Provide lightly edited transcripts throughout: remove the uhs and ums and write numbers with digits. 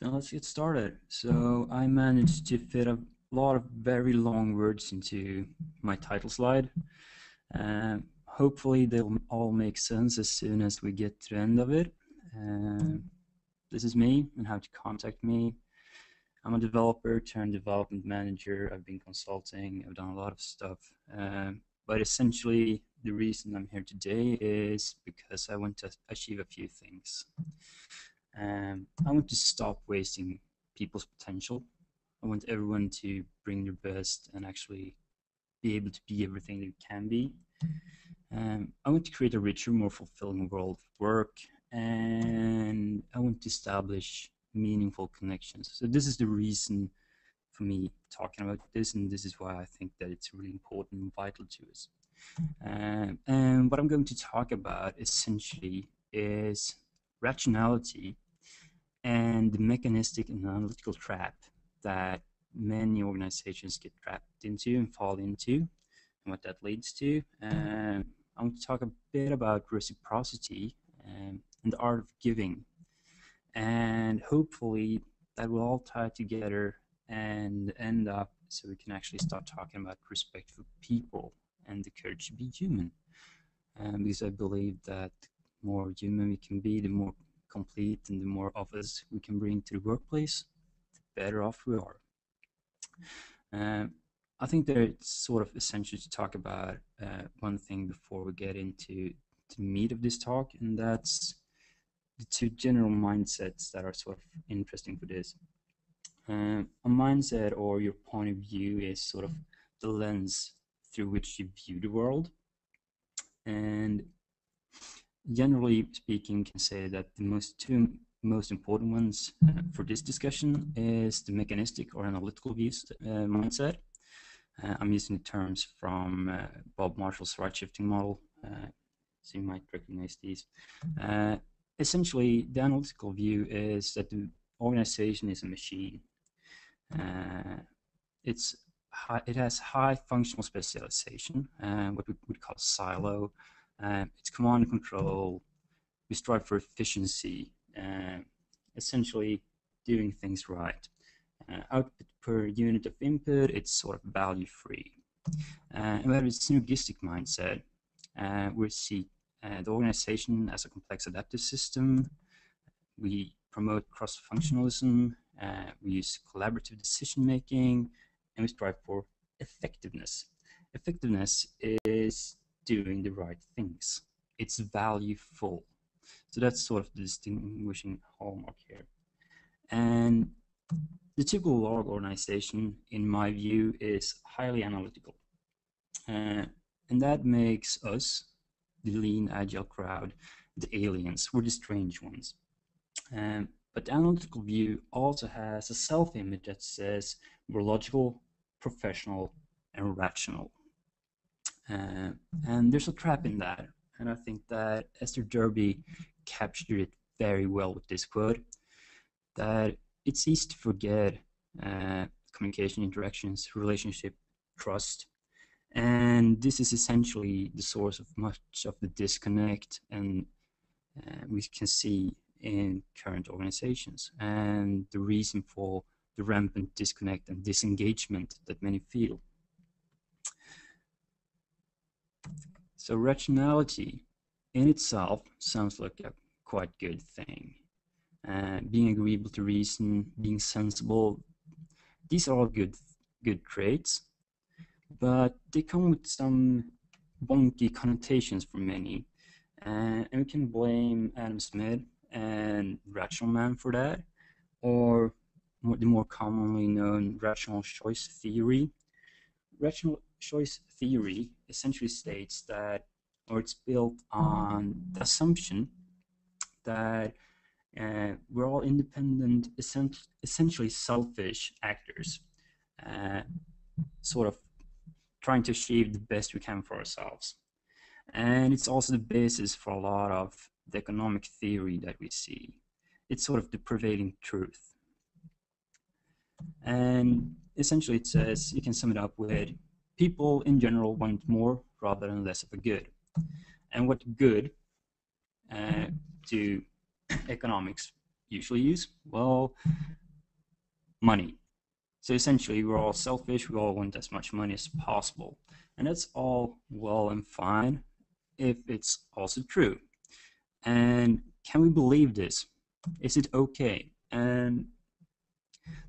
Then let's get started. So I managed to fit a lot of very long words into my title slide. Hopefully they'll all make sense as soon as we get to the end of it. This is me and how to contact me. I'm a developer turned development manager. I've been consulting. I've done a lot of stuff. But essentially, the reason I'm here today is because I want to achieve a few things. I want to stop wasting people's potential. I want everyone to bring their best and actually be able to be everything they can be. I want to create a richer, more fulfilling world of work, and I want to establish meaningful connections. So this is the reason for me talking about this, and this is why I think that it's really important and vital to us. And what I'm going to talk about essentially is rationality and the mechanistic and analytical trap that many organizations get trapped into and fall into, and what that leads to. I want to talk a bit about reciprocity and the art of giving, and hopefully that will all tie together and end up so we can actually start talking about respect for people and the courage to be human. Because I believe that the more human we can be, the more complete and the more of us we can bring to the workplace, the better off we are. I think that it's sort of essential to talk about one thing before we get into the meat of this talk, and that's the two general mindsets that are sort of interesting for this. A mindset, or your point of view, is sort of the lens through which you view the world. And generally speaking, you can say that the two most important ones for this discussion is the mechanistic or analytical views mindset. I'm using the terms from Bob Marshall's right-shifting model, so you might recognize these. Essentially, the analytical view is that the organization is a machine. It has high functional specialization, what we would call silo. It's command and control. We strive for efficiency, essentially doing things right. Output per unit of input, it's sort of value-free. And we have a synergistic mindset. We see the organization as a complex adaptive system. We promote cross-functionalism. We use collaborative decision-making, and we strive for effectiveness. Effectiveness is doing the right things. It's valueful. So that's sort of the distinguishing hallmark here. And the typical org organization, in my view, is highly analytical. And that makes us, the lean, agile crowd, the aliens, we're the strange ones. But the analytical view also has a self-image that says we're logical, professional, and rational. And there's a trap in that. And I think that Esther Derby captured it very well with this quote, that it's easy to forget communication, interactions, relationship, trust. And this is essentially the source of much of the disconnect and we can see in current organizations, and the reason for the rampant disconnect and disengagement that many feel. So rationality in itself sounds like a quite good thing. Being agreeable to reason, being sensible, these are all good traits, but they come with some wonky connotations for many. And we can blame Adam Smith and Rational Man for that, or the more commonly known rational choice theory. Rational choice theory essentially states that, or it's built on the assumption that we're all independent, essentially selfish actors, sort of trying to achieve the best we can for ourselves. And it's also the basis for a lot of the economic theory that we see. It's sort of the prevailing truth. And essentially it says, you can sum it up with, people in general want more rather than less of a good. And what good to economics usually use? Well, money. So essentially, we're all selfish. We all want as much money as possible. And that's all well and fine if it's also true. And can we believe this? Is it okay? And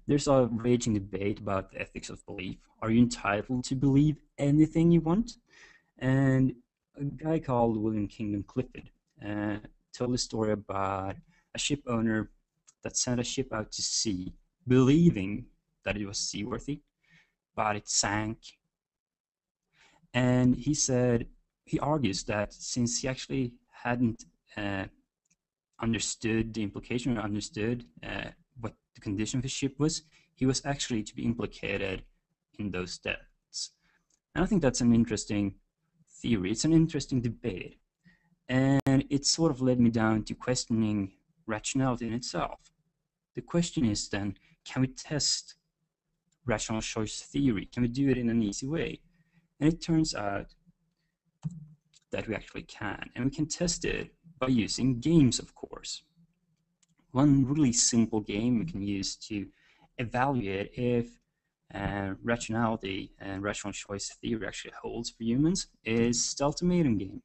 there's a raging debate about the ethics of belief. Are you entitled to believe anything you want? And a guy called William Kingdom Clifford uh, told a story about a ship owner that sent a ship out to sea, believing that it was seaworthy, but it sank. And he argues that since he actually hadn't understood the implication or understood what the condition of his ship was, he was actually to be implicated in those deaths. And I think that's an interesting theory. It's an interesting debate. And it sort of led me down to questioning rationality in itself. The question is then, can we test rational choice theory? Can we do it in an easy way? And it turns out that we actually can. And we can test it by using games, of course. One really simple game we can use to evaluate if rationality and rational choice theory actually holds for humans is the ultimatum game.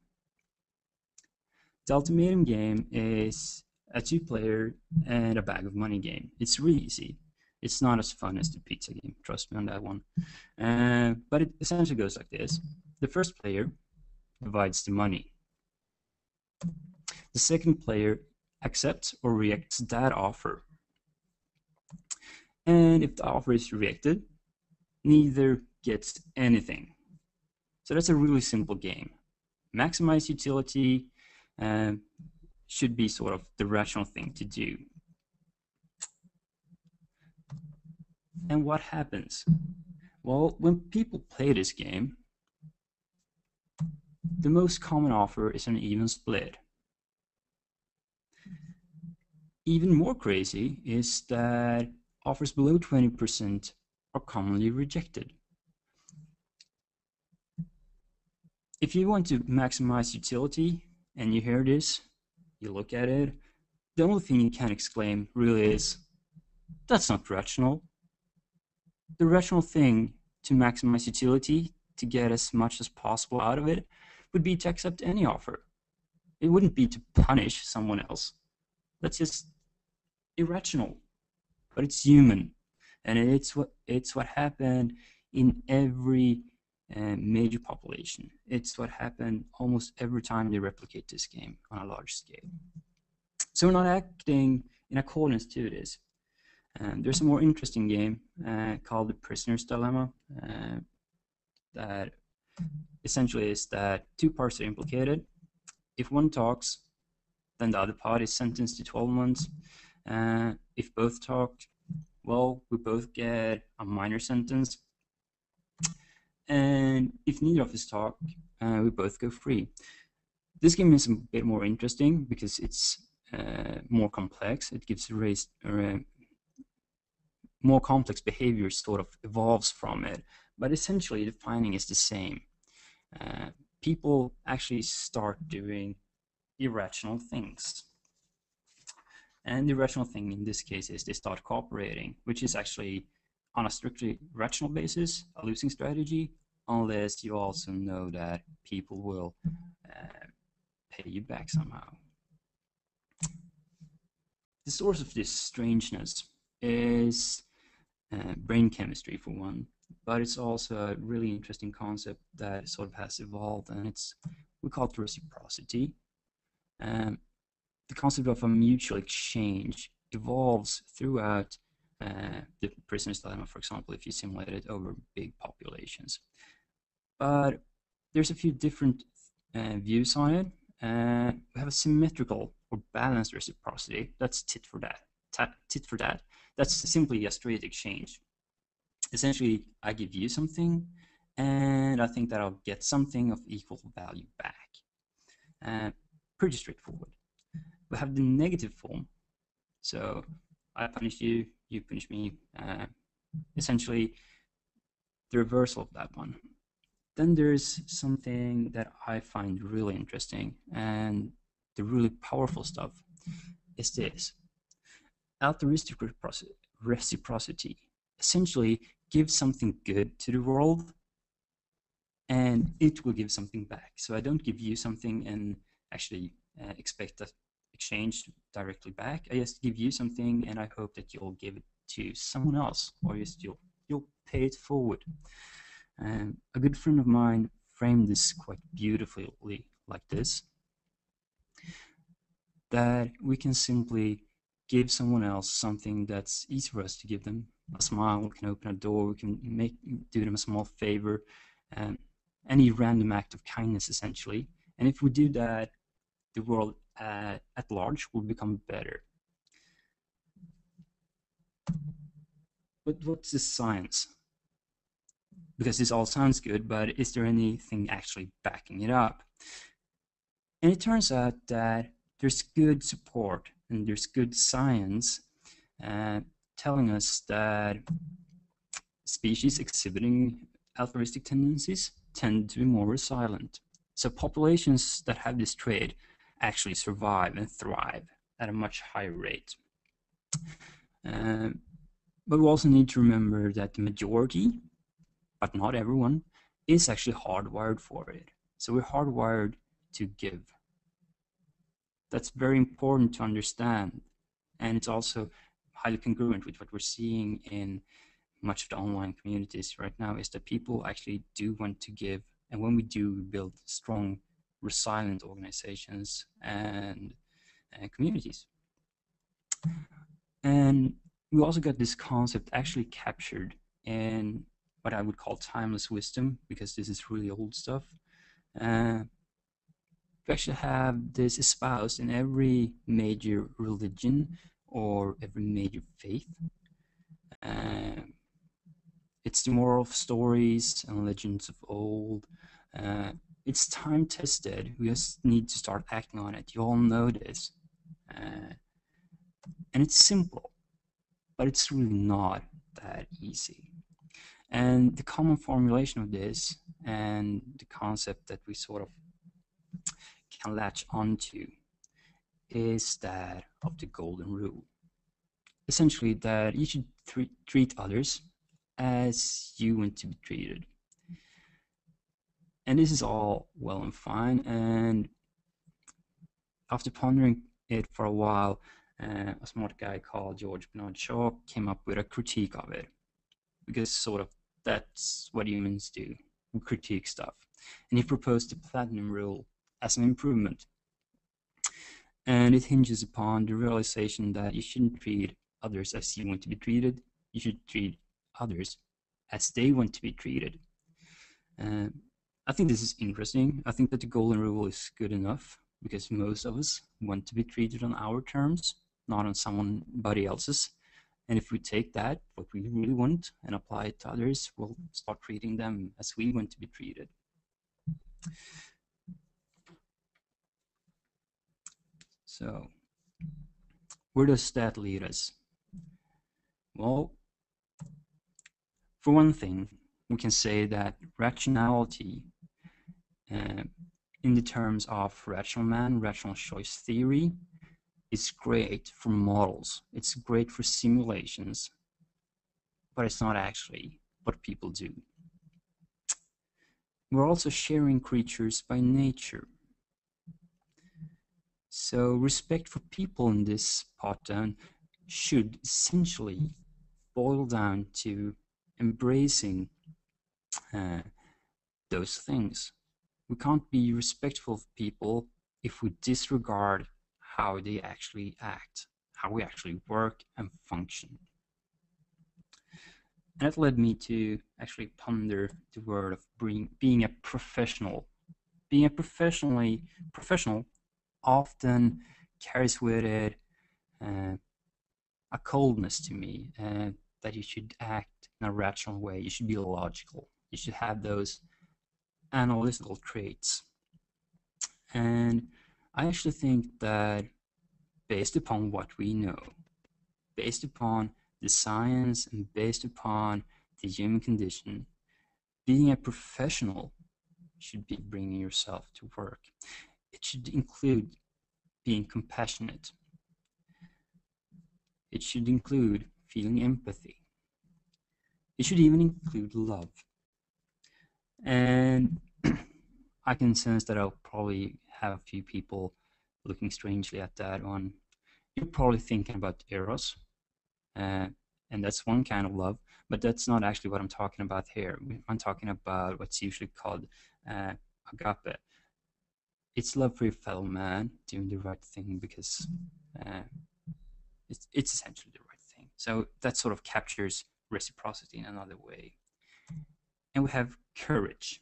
The ultimatum game is a two-player and a bag of money game. It's really easy. It's not as fun as the pizza game, trust me on that one. But it essentially goes like this. The first player divides the money. The second player accepts or rejects that offer. And if the offer is rejected, neither gets anything. So that's a really simple game. Maximize utility should be sort of the rational thing to do. And what happens? Well, when people play this game, the most common offer is an even split. Even more crazy is that offers below 20% are commonly rejected. If you want to maximize utility and you hear this, you look at it, the only thing you can exclaim really is, that's not rational. The rational thing to maximize utility, to get as much as possible out of it, would be to accept any offer. It wouldn't be to punish someone else. That's just irrational, but it's human, and it's what happened in every major population. It's what happened almost every time they replicate this game on a large scale. So we're not acting in accordance to this. There's a more interesting game called the Prisoner's Dilemma that essentially is that two parties are implicated. If one talks, then the other party is sentenced to 12 months. If both talk, well, we both get a minor sentence. And if neither of us talk, we both go free. This game is a bit more interesting because it's more complex. It gives more complex behavior sort of evolves from it, but essentially the finding is the same. People actually start doing irrational things. And the irrational thing in this case is they start cooperating, which is actually on a strictly rational basis a losing strategy, unless you also know that people will pay you back somehow. The source of this strangeness is brain chemistry for one, but it's also a really interesting concept that sort of has evolved, and we call it reciprocity. The concept of a mutual exchange evolves throughout the Prisoner's Dilemma, for example, if you simulate it over big populations. But there's a few different views on it. We have a symmetrical or balanced reciprocity. That's tit for that. That's simply a straight exchange. Essentially, I give you something, and I think that I'll get something of equal value back. Pretty straightforward. We have the negative form. So I punish you, you punish me. Essentially, the reversal of that one. Then there's something that I find really interesting, and the really powerful stuff is this. altruistic reciprocity. Essentially, give something good to the world and it will give something back. So I don't give you something and actually expect that exchange directly back. I just give you something and I hope that you'll give it to someone else, or just you'll pay it forward. A good friend of mine framed this quite beautifully like this, that we can simply give someone else something that's easy for us to give them. A smile, we can open a door, we can do them a small favor, any random act of kindness essentially. And if we do that, the world at large will become better. But what's the science? Because this all sounds good, but is there anything actually backing it up? And it turns out that there's good support and there's good science telling us that species exhibiting altruistic tendencies tend to be more resilient. So populations that have this trait actually survive and thrive at a much higher rate. But we also need to remember that the majority, but not everyone, is actually hardwired for it. So we're hardwired to give. That's very important to understand. And it's also highly congruent with what we're seeing in much of the online communities right now, is that people actually do want to give. And when we do, we build strong, resilient organizations and communities. And we also got this concept actually captured in what I would call timeless wisdom, because this is really old stuff. We actually have this espoused in every major religion or every major faith. It's the moral of stories and legends of old. It's time tested. We just need to start acting on it. You all know this. And it's simple, but it's really not that easy. And the common formulation of this and the concept that we sort of can latch onto is that of the golden rule. Essentially, that you should treat others as you want to be treated. And this is all well and fine, and after pondering it for a while, a smart guy called George Bernard Shaw came up with a critique of it, because sort of that's what humans do, we critique stuff. And he proposed the platinum rule as an improvement. And it hinges upon the realization that you shouldn't treat others as you want to be treated. You should treat others as they want to be treated. I think this is interesting. I think that the golden rule is good enough, because most of us want to be treated on our terms, not on somebody else's. And if we take that, what we really want, and apply it to others, we'll start treating them as we want to be treated. So, where does that lead us? Well, for one thing, we can say that rationality, in the terms of rational man, rational choice theory, is great for models. It's great for simulations, but it's not actually what people do. We're also sharing creatures by nature. So respect for people in this part down should essentially boil down to embracing those things. We can't be respectful of people if we disregard how they actually act, how we actually work and function. And that led me to actually ponder the word of being a professional. Being a professional often carries with it a coldness to me, that you should act in a rational way. You should be logical. You should have those analytical traits. And I actually think that based upon what we know, based upon the science and based upon the human condition, being a professional should be bringing yourself to work. It should include being compassionate. It should include feeling empathy. It should even include love. And I can sense that I'll probably have a few people looking strangely at that one. You're probably thinking about Eros, and that's one kind of love, but that's not actually what I'm talking about here. I'm talking about what's usually called agape. It's love for your fellow man, doing the right thing because uh, it's essentially the right thing. So that sort of captures reciprocity in another way. And we have courage.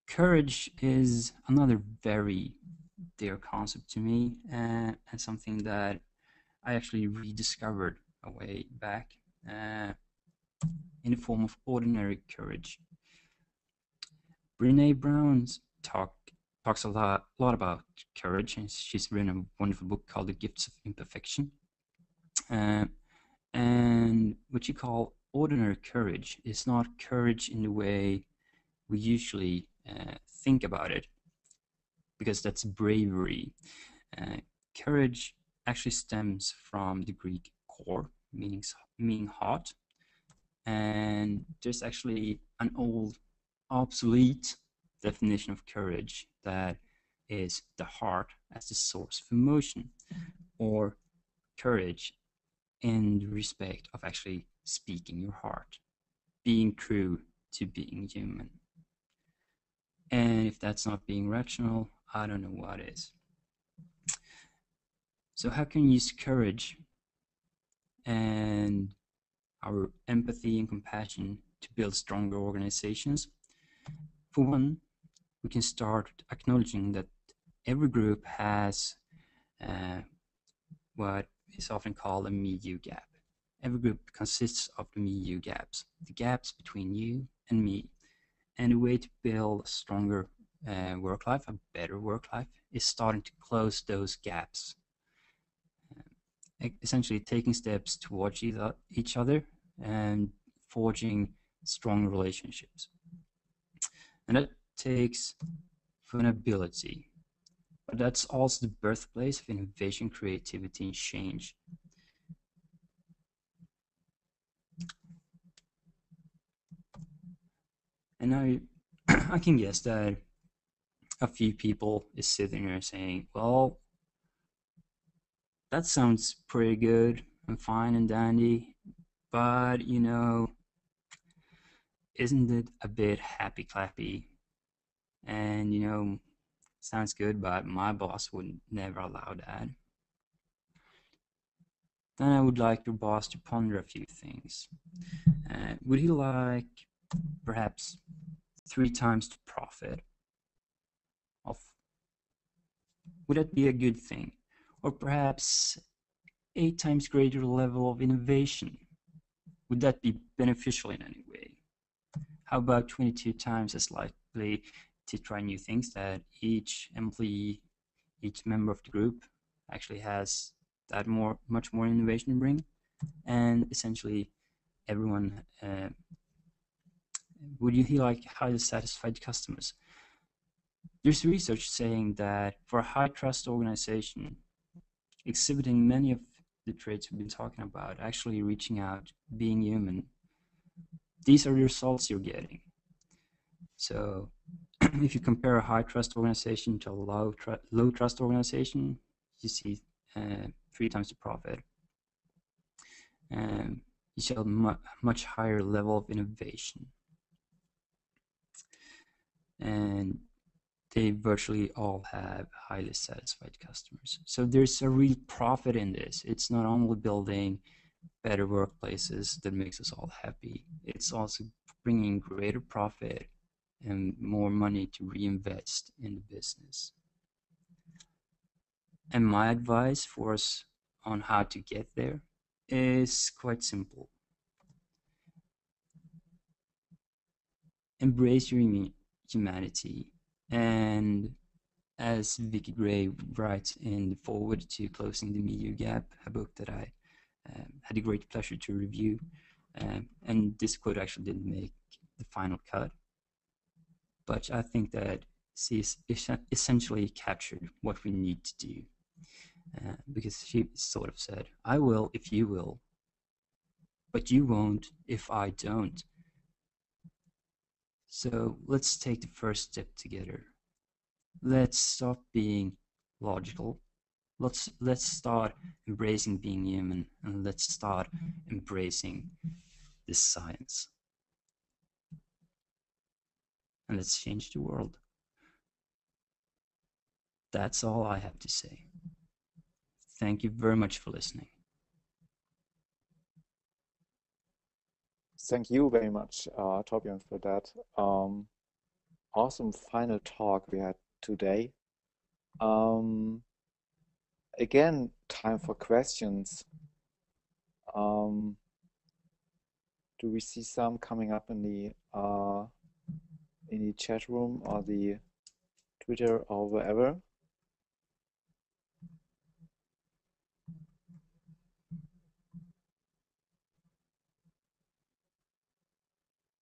Courage is another very dear concept to me, and something that I actually rediscovered a way back in the form of ordinary courage. Brene Brown's talks a lot about courage, and she's written a wonderful book called The Gifts of Imperfection. And what you call ordinary courage is not courage in the way we usually think about it, because that's bravery. Courage actually stems from the Greek kor, meaning heart, and there's actually an old obsolete definition of courage that is the heart as the source of emotion, or courage in respect of actually speaking your heart, being true to being human. And if that's not being rational, I don't know what is. So how can you use courage and our empathy and compassion to build stronger organizations? For one, we can start acknowledging that every group has what is often called a me-you gap. Every group consists of the me-you gaps, the gaps between you and me. And the way to build a stronger work life, a better work life, is starting to close those gaps. Essentially taking steps towards each other and forging strong relationships. And that takes vulnerability, but that's also the birthplace of innovation, creativity, and change. And I can guess that a few people is sitting there saying, well, that sounds pretty good and fine and dandy, but you know, isn't it a bit happy clappy? And you know, sounds good, but my boss would never allow that. Then I would like your boss to ponder a few things. Would he like perhaps 3 times the profit of, would that be a good thing? Or perhaps 8 times greater level of innovation? Would that be beneficial in any way? How about 22 times as likely to try new things, that each employee, each member of the group actually has that much more innovation to bring, and essentially everyone would you like highly satisfied customers? There's research saying that for a high trust organization, exhibiting many of the traits we've been talking about, actually reaching out, being human, these are the results you're getting. So if you compare a high trust organization to a low trust organization, you see 3 times the profit. You see a much higher level of innovation. And they virtually all have highly satisfied customers. So there's a real profit in this. It's not only building better workplaces that makes us all happy, it's also bringing greater profit and more money to reinvest in the business. And my advice for us on how to get there is quite simple. Embrace your humanity, and as Vicky Gray writes in the foreword to Closing the Me-You Gap, a book that I had a great pleasure to review, and this quote actually didn't make the final cut, but I think that she's essentially captured what we need to do. because she sort of said, I will if you will, but you won't if I don't. So let's take the first step together. Let's stop being logical. Let's start embracing being human, and let's start embracing this science. And let's change the world. That's all I have to say. Thank you very much for listening. Thank you very much, Torbjörn, for that awesome final talk we had today. Again, time for questions. Do we see some coming up in the chat room or the Twitter or wherever?